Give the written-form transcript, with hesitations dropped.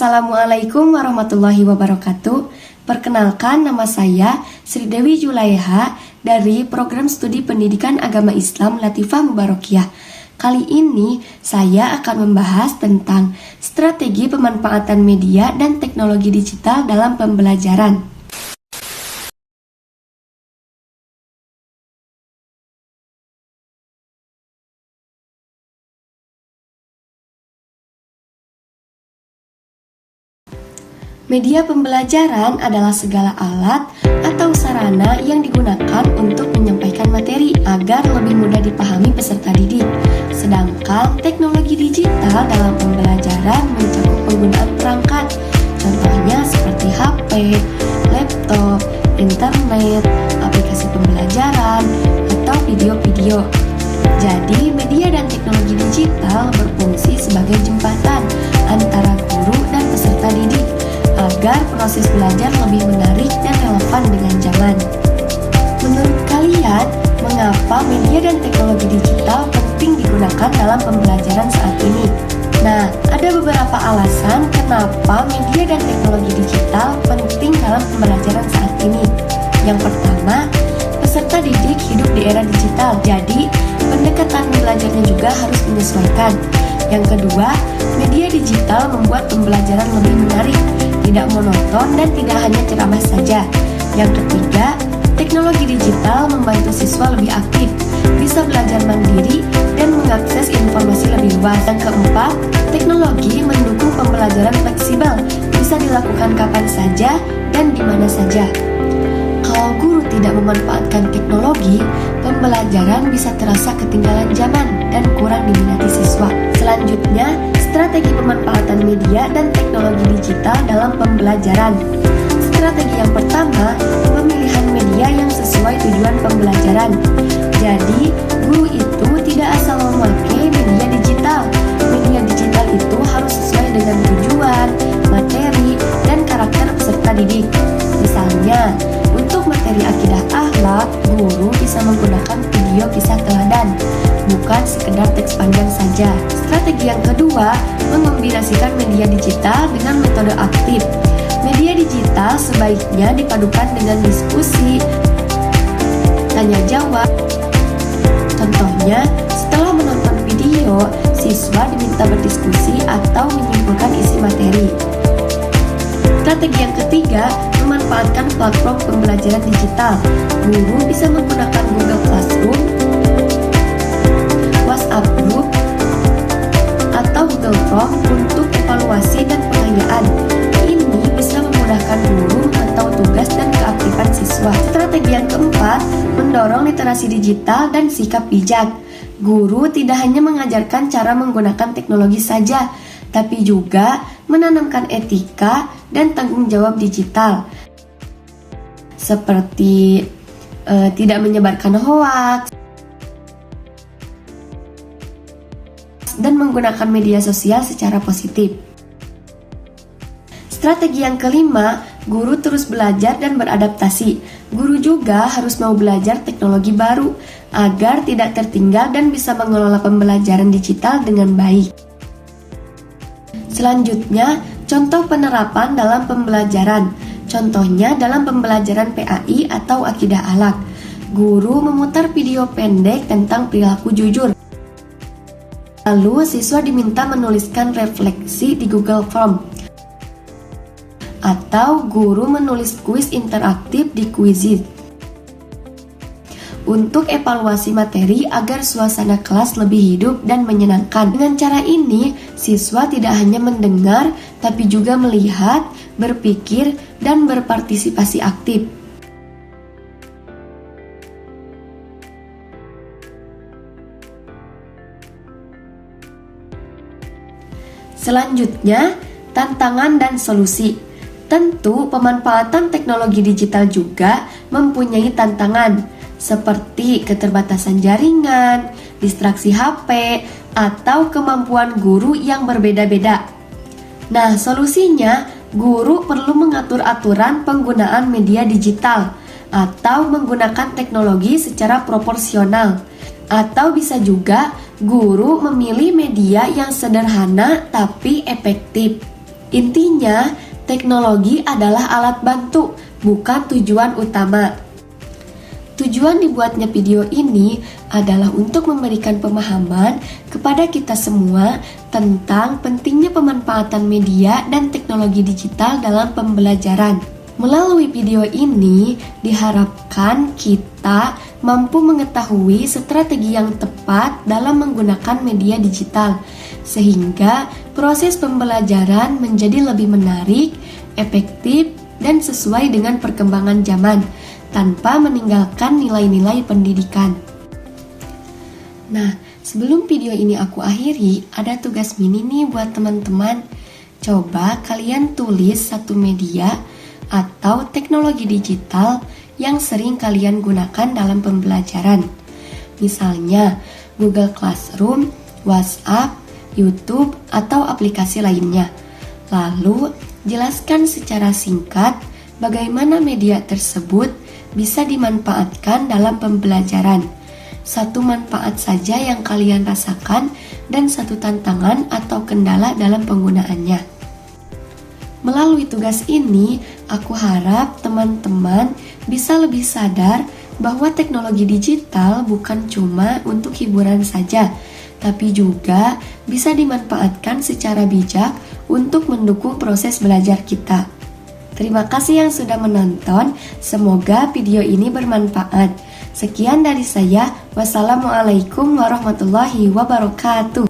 Assalamualaikum warahmatullahi wabarakatuh. Perkenalkan, nama saya Sri Dewi Julaiha dari Program Studi Pendidikan Agama Islam Latifah Mubarakiyah. Kali ini saya akan membahas tentang strategi pemanfaatan media dan teknologi digital dalam pembelajaran. Media pembelajaran adalah segala alat atau sarana yang digunakan untuk menyampaikan materi agar lebih mudah dipahami peserta didik. Sedangkan teknologi digital dalam pembelajaran mencakup penggunaan perangkat, contohnya seperti HP, laptop, internet, aplikasi pembelajaran, atau video-video. Jadi, media dan teknologi digital berfungsi sebagai jembatan antara guru dan peserta didik agar proses belajar lebih menarik dan relevan dengan zaman. Menurut kalian, mengapa media dan teknologi digital penting digunakan dalam pembelajaran saat ini? Nah, ada beberapa alasan kenapa media dan teknologi digital penting dalam pembelajaran saat ini. Yang pertama, peserta didik hidup di era digital, jadi pendekatan belajarnya juga harus menyesuaikan. Yang kedua, media digital membuat pembelajaran lebih menarik, tidak monoton dan tidak hanya ceramah saja. Yang ketiga, teknologi digital membantu siswa lebih aktif, bisa belajar mandiri dan mengakses informasi lebih luas. Yang keempat, teknologi mendukung pembelajaran fleksibel, bisa dilakukan kapan saja dan di mana saja. Kalau guru tidak memanfaatkan teknologi, pembelajaran bisa terasa ketinggalan zaman dan kurang diminati siswa. Selanjutnya, strategi pemanfaatan media dan teknologi digital dalam pembelajaran. Strategi yang pertama, pemilihan media yang sesuai tujuan pembelajaran. Jadi, guru itu tidak asal memakai media digital. Media digital itu harus sesuai dengan tujuan, materi, dan karakter peserta didik. Misalnya, untuk materi akidah akhlak, guru bisa menggunakan video kisah teladan, bukan sekedar teks panjang saja. Strategi yang kedua, mengombinasikan media digital dengan metode aktif. Media digital sebaiknya dipadukan dengan diskusi, tanya jawab. Contohnya, setelah menonton video, siswa diminta berdiskusi atau menyimpulkan isi materi. Strategi yang ketiga, memanfaatkan platform pembelajaran digital. Guru bisa menggunakan Google Classroom, WhatsApp Group, atau Google Form untuk evaluasi dan pengayaan. Ini bisa memudahkan guru atau tugas dan keaktifan siswa. Strategi yang keempat, mendorong literasi digital dan sikap bijak. Guru tidak hanya mengajarkan cara menggunakan teknologi saja, tapi juga menanamkan etika dan tanggung jawab digital, seperti tidak menyebarkan hoaks dan menggunakan media sosial secara positif. Strategi yang kelima, guru terus belajar dan beradaptasi. Guru juga harus mau belajar teknologi baru agar tidak tertinggal dan bisa mengelola pembelajaran digital dengan baik. Selanjutnya, contoh penerapan dalam pembelajaran. Contohnya dalam pembelajaran PAI atau akidah akhlak. Guru memutar video pendek tentang perilaku jujur. Lalu siswa diminta menuliskan refleksi di Google Form. Atau guru menulis kuis interaktif di Quizizz untuk evaluasi materi agar suasana kelas lebih hidup dan menyenangkan. Dengan cara ini, siswa tidak hanya mendengar, tapi juga melihat, berpikir, dan berpartisipasi aktif. Selanjutnya, tantangan dan solusi. Tentu, pemanfaatan teknologi digital juga mempunyai tantangan, seperti keterbatasan jaringan, distraksi HP, atau kemampuan guru yang berbeda-beda. Nah, solusinya, guru perlu mengatur aturan penggunaan media digital atau menggunakan teknologi secara proporsional. Atau bisa juga guru memilih media yang sederhana tapi efektif. Intinya, teknologi adalah alat bantu, bukan tujuan utama. Tujuan dibuatnya video ini adalah untuk memberikan pemahaman kepada kita semua tentang pentingnya pemanfaatan media dan teknologi digital dalam pembelajaran. Melalui video ini, diharapkan kita mampu mengetahui strategi yang tepat dalam menggunakan media digital, sehingga proses pembelajaran menjadi lebih menarik, efektif, dan sesuai dengan perkembangan zaman, tanpa meninggalkan nilai-nilai pendidikan. Nah, sebelum video ini aku akhiri, ada tugas mini nih buat teman-teman. Coba kalian tulis satu media atau teknologi digital yang sering kalian gunakan dalam pembelajaran. Misalnya, Google Classroom, WhatsApp, YouTube, atau aplikasi lainnya. Lalu, jelaskan secara singkat bagaimana media tersebut bisa dimanfaatkan dalam pembelajaran. Satu manfaat saja yang kalian rasakan dan satu tantangan atau kendala dalam penggunaannya. Melalui tugas ini, aku harap teman-teman bisa lebih sadar bahwa teknologi digital bukan cuma untuk hiburan saja, tapi juga bisa dimanfaatkan secara bijak untuk mendukung proses belajar kita. Terima kasih yang sudah menonton, semoga video ini bermanfaat. Sekian dari saya, wassalamualaikum warahmatullahi wabarakatuh.